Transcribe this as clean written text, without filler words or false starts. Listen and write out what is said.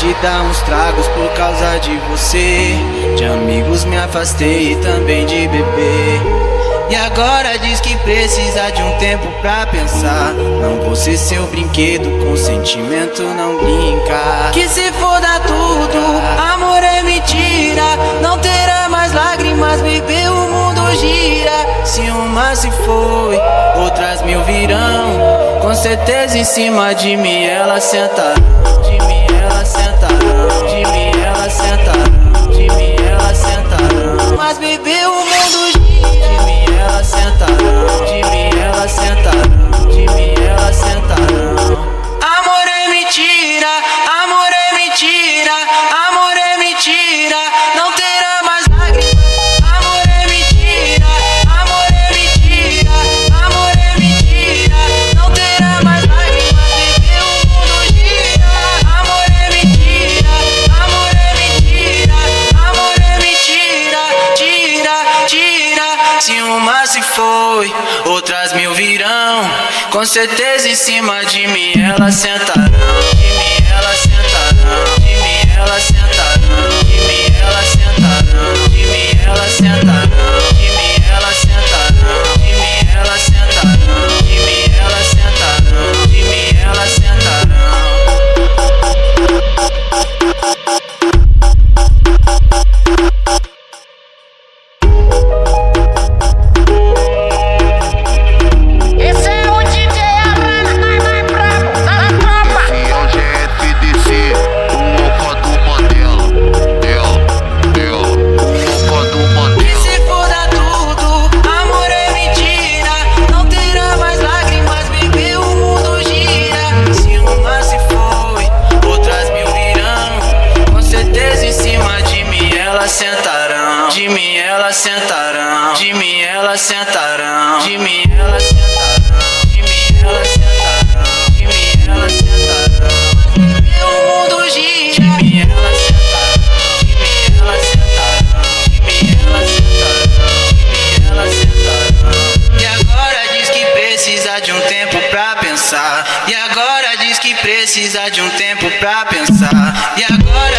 de dar uns tragos por causa de você. De amigos me afastei e também de beber. E agora diz que precisa de um tempo pra pensar. Não vou ser seu brinquedo, com sentimento não brinca. Que se foda tudo, amor é mentira. Não terá mais lágrimas, bebê, o mundo gira. Se uma se foi, outras mil virão. Com certeza em cima de mim ela sentará. De mim ela sentará. De mim ela sentará. De mim ela sentará. Mas bebê, o mundo gira. De mim ela sentará. De mim ela sentará. De mim ela sentará. Amor é mentira, amor é mentira, amor é mentira. Não terá mais lágrimas. Amor é mentira, amor é mentira, amor é mentira. Não terá mais lágrimas, bebê, o mundo gira. Amor é mentira, amor é mentira, amor é mentira. Tira, tira. Se uma se foi, outras mil virão. Com certeza em cima de mim ela sentará. De mim ela sentará. De mim ela sentará. De mim ela sentará. De mim ela sentará. De mim ela sentará. De mim ela sentará. De mim ela sentará. De mim ela sentará. Esse é o DJ Arana, mais brabo da tropa. Esse é o GFDC, o opa do Mandela. O opa do Que Mandela. se foda tudo, amor é mentira. Não terá mais lágrimas, bebê, o mundo gira. Se uma se foi, outras mil virão. Com certeza em cima de mim elas sentarão. De mim elas sentarão. De mim elas sentarão. De mim elas sentarão. De mim elas sentarão. De mim elas sentarão. Mas bebê, o mundo gira. De mim elas sentarão. De mim elas sentarão. De mim elas sentarão. De mim elas sentarão. E agora diz que precisa de um tempo pra pensar. E agora diz que precisa de um tempo pra pensar. E agora